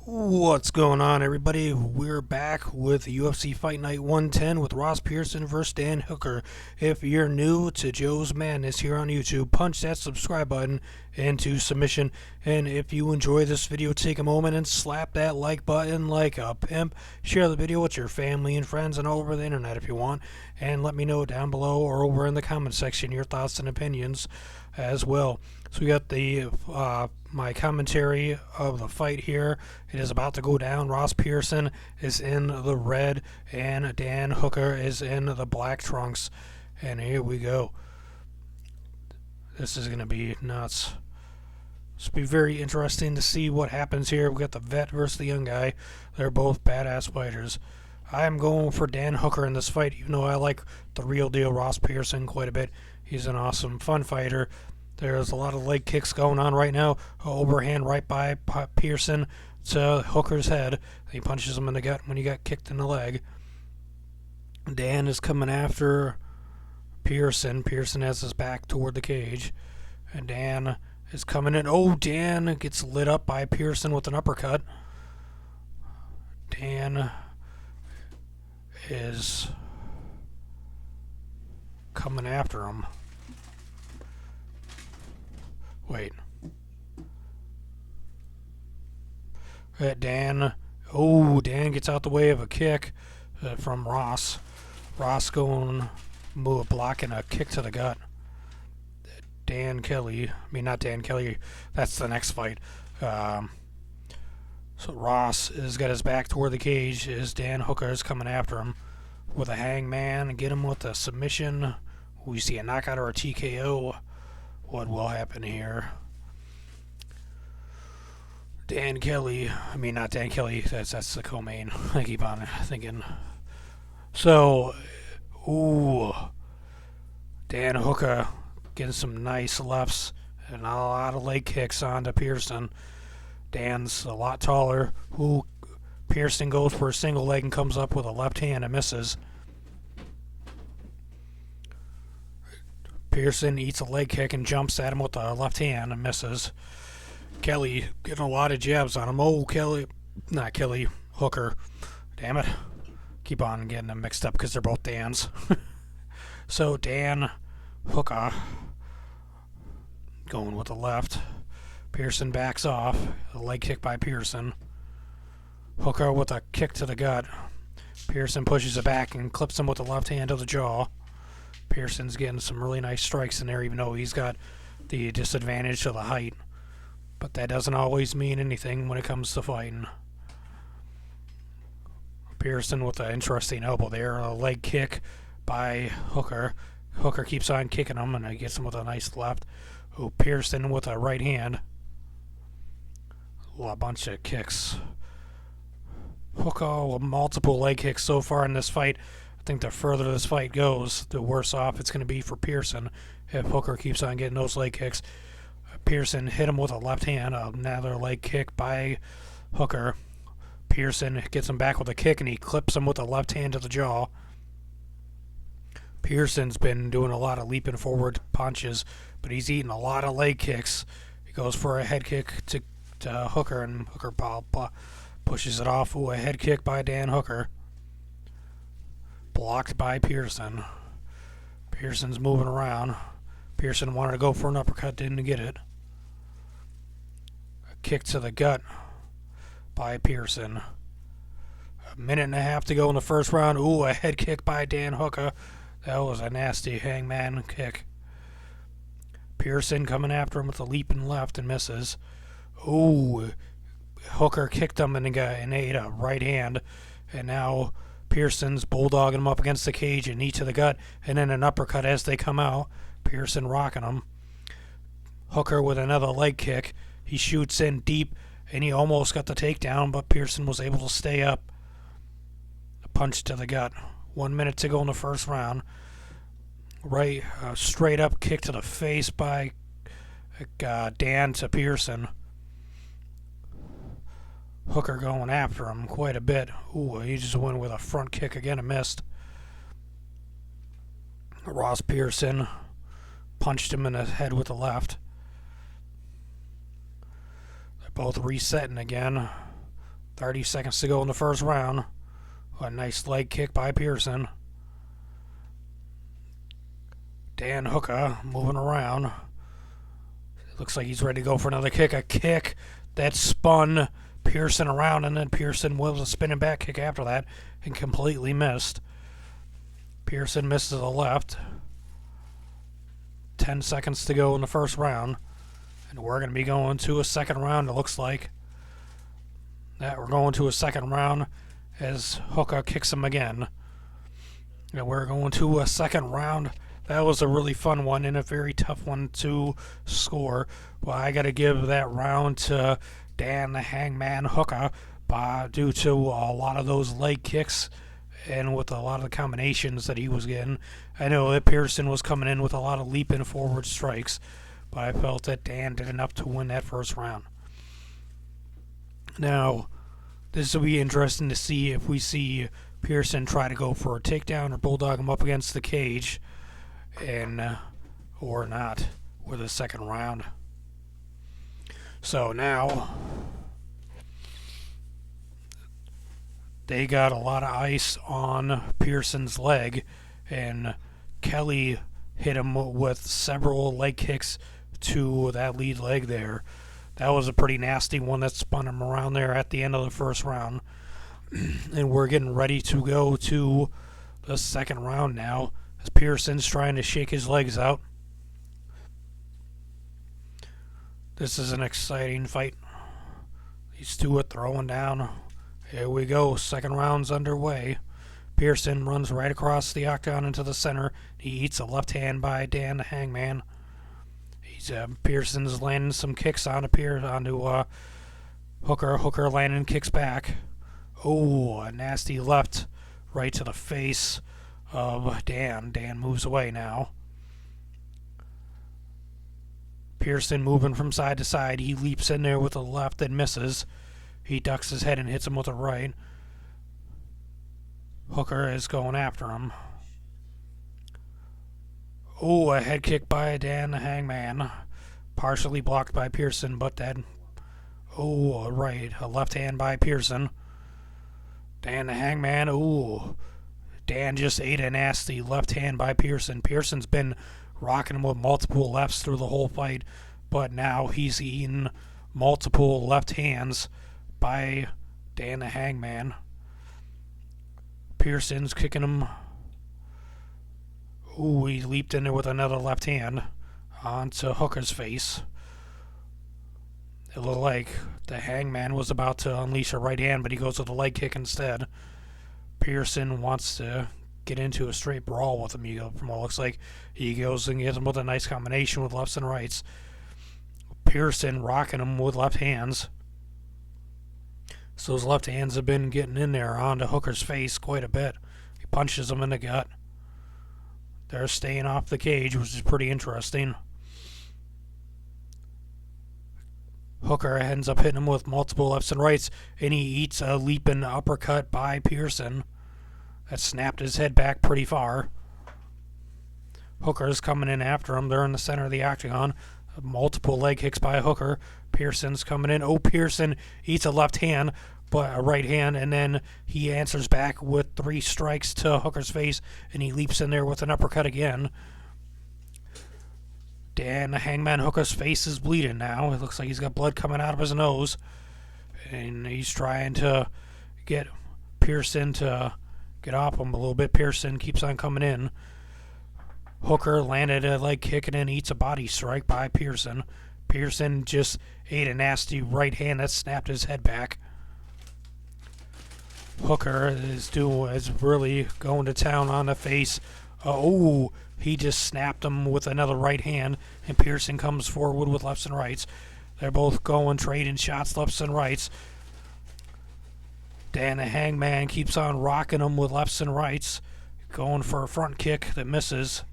What's going on, everybody? We're back with UFC Fight Night 110 with Ross Pearson versus Dan Hooker. If you're new to Joe's Madness here on YouTube, punch that subscribe button into submission. And if you enjoy this video, take a moment and slap that like button like a pimp. Share the video with your family and friends and all over the internet if you want. And let me know down below or over in the comment section your thoughts and opinions as well. So we got the my commentary of the fight here. It is about to go down. Ross Pearson is in the red and Dan Hooker is in the black trunks. And here we go. This is going to be nuts. It's going to be very interesting to see what happens here. We got the vet versus the young guy. They're both badass fighters. I am going for Dan Hooker in this fight, even though I like the real deal Ross Pearson quite a bit. He's an awesome, fun fighter. There's a lot of leg kicks going on right now. Overhand right by Pearson to Hooker's head. He punches him in the gut when he got kicked in the leg. Dan is coming after Pearson. Pearson has his back toward the cage. And Dan is coming in. Oh, Dan gets lit up by Pearson with an uppercut. Dan is coming after him. Wait. Dan gets out the way of a kick from Ross. Ross blocking a kick to the gut. Not Dan Kelly, that's the next fight. So Ross has got his back toward the cage as Dan Hooker is coming after him with a hangman and get him with a submission. We see a knockout or a TKO. What will happen here? Not Dan Kelly, that's the co-main. I keep on thinking. So, Dan Hooker getting some nice lefts and a lot of leg kicks onto Pearson. Dan's a lot taller. Pearson goes for a single leg and comes up with a left hand and misses. Pearson eats a leg kick and jumps at him with the left hand and misses. Kelly getting a lot of jabs on him. Hooker. Damn it. Keep on getting them mixed up because they're both Dans. So Dan Hooker going with the left. Pearson backs off. A leg kick by Pearson. Hooker with a kick to the gut. Pearson pushes it back and clips him with the left hand to the jaw. Pearson's getting some really nice strikes in there, even though he's got the disadvantage of the height. But that doesn't always mean anything when it comes to fighting. Pearson with an interesting elbow there. A leg kick by Hooker. Hooker keeps on kicking him, and he gets him with a nice left. Pearson with a right hand. A bunch of kicks. Hooker with multiple leg kicks so far in this fight. I think the further this fight goes, the worse off it's going to be for Pearson if Hooker keeps on getting those leg kicks. Pearson hit him with a left hand, another leg kick by Hooker. Pearson gets him back with a kick and he clips him with a left hand to the jaw. Pearson's been doing a lot of leaping forward punches, but he's eating a lot of leg kicks. He goes for a head kick to Hooker, and Hooker pushes it off. A head kick by Dan Hooker. Blocked by Pearson. Pearson's moving around. Pearson wanted to go for an uppercut, didn't get it. A kick to the gut by Pearson. A minute and a half to go in the first round. A head kick by Dan Hooker. That was a nasty hangman kick. Pearson coming after him with a leaping left and misses. Hooker kicked him and ate a right hand. And now Pearson's bulldogging him up against the cage and knee to the gut, and then an uppercut as they come out. Pearson rocking him. Hooker with another leg kick. He shoots in deep, and he almost got the takedown, but Pearson was able to stay up. A punch to the gut. 1 minute to go in the first round. Straight up kick to the face by Dan to Pearson. Hooker going after him quite a bit. He just went with a front kick again and missed. Ross Pearson punched him in the head with the left. They're both resetting again. 30 seconds to go in the first round. A nice leg kick by Pearson. Dan Hooker moving around. Looks like he's ready to go for another kick. A kick that spun Pearson around, and then Pearson was a spinning back kick after that and completely missed. Pearson misses the left. 10 seconds to go in the first round. And we're going to be going to a second round, it looks like. That we're going to a second round as Hooker kicks him again. And we're going to a second round. That was a really fun one and a very tough one to score. Well, I got to give that round to Dan the Hangman Hooker due to a lot of those leg kicks and with a lot of the combinations that he was getting. I know that Pearson was coming in with a lot of leaping forward strikes, but I felt that Dan did enough to win that first round. Now, this will be interesting to see if we see Pearson try to go for a takedown or bulldog him up against the cage, and or not with the second round. So now they got a lot of ice on Pearson's leg, and Kelly hit him with several leg kicks to that lead leg there. That was a pretty nasty one that spun him around there at the end of the first round. And we're getting ready to go to the second round now, as Pearson's trying to shake his legs out. This is an exciting fight. These two are throwing down. Here we go. Second round's underway. Pearson runs right across the octagon into the center. He eats a left hand by Dan the Hangman. Pearson's landing some kicks onto Hooker. Hooker landing kicks back. Oh, a nasty left right to the face of Dan. Dan moves away now. Pearson moving from side to side. He leaps in there with a left and misses. He ducks his head and hits him with a right. Hooker is going after him. Oh, a head kick by Dan the Hangman. Partially blocked by Pearson, but that... Oh, a left hand by Pearson. Dan the Hangman, ooh. Dan just ate a nasty left hand by Pearson. Pearson's been rocking him with multiple lefts through the whole fight, but now he's eaten multiple left hands by Dan the Hangman. Pearson's kicking him. Ooh, he leaped in there with another left hand onto Hooker's face. It looked like the Hangman was about to unleash a right hand, but he goes with a leg kick instead. Pearson wants to get into a straight brawl with him. From what it looks like, he goes and gets him with a nice combination with lefts and rights. Pearson rocking him with left hands. So those left hands have been getting in there onto Hooker's face quite a bit. He punches him in the gut. They're staying off the cage, which is pretty interesting. Hooker ends up hitting him with multiple lefts and rights, and he eats a leaping uppercut by Pearson. That snapped his head back pretty far. Hooker's coming in after him. They're in the center of the octagon. Multiple leg kicks by Hooker. Pearson's coming in. Oh, Pearson eats a left hand, but a right hand, and then he answers back with 3 strikes to Hooker's face, and he leaps in there with an uppercut again. Dan the Hangman Hooker's face is bleeding now. It looks like he's got blood coming out of his nose, and he's trying to get Pearson to get off him a little bit. Pearson keeps on coming in. Hooker landed a leg kick and then eats a body strike by Pearson. Pearson just ate a nasty right hand that snapped his head back. Hooker is really going to town on the face. He just snapped him with another right hand, and Pearson comes forward with lefts and rights. They're both going, trading shots, lefts and rights. Dan the Hangman keeps on rocking him with lefts and rights, going for a front kick that misses.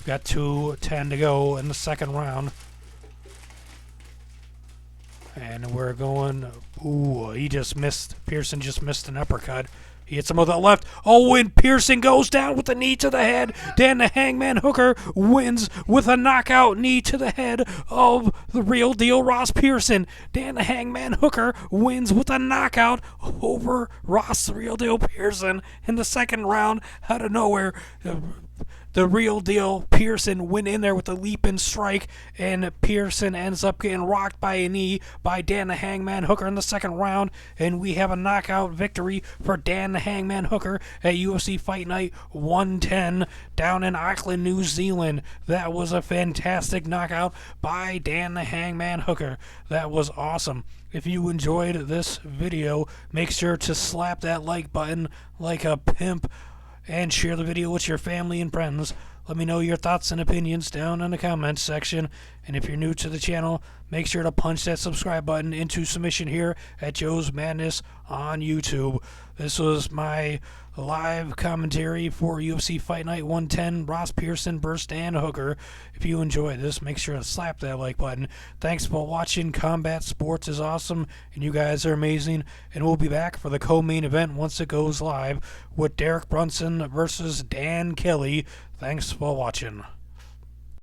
Got 2:10 to go in the second round. And we're going... Ooh, he just missed. Pearson just missed an uppercut. He hits him with a left. Oh, and Pearson goes down with a knee to the head. Dan the Hangman Hooker wins with a knockout knee to the head of the real deal Ross Pearson. Dan the Hangman Hooker wins with a knockout over Ross the real deal Pearson in the second round out of nowhere. The real deal Pearson went in there with a leap and strike, and Pearson ends up getting rocked by a knee by Dan the Hangman Hooker in the second round, and we have a knockout victory for Dan the Hangman Hooker at UFC Fight Night 110 down in Auckland, New Zealand. That was a fantastic knockout by Dan the Hangman Hooker. That was awesome. If you enjoyed this video, make sure to slap that like button like a pimp, and share the video with your family and friends. Let me know your thoughts and opinions down in the comments section. And if you're new to the channel, make sure to punch that subscribe button into submission here at Joe's Madness on YouTube. This was my live commentary for UFC Fight Night 110, Ross Pearson versus Dan Hooker. If you enjoyed this, make sure to slap that like button. Thanks for watching. Combat Sports is awesome, and you guys are amazing. And we'll be back for the co-main event once it goes live with Derek Brunson versus Dan Kelly. Thanks for watching.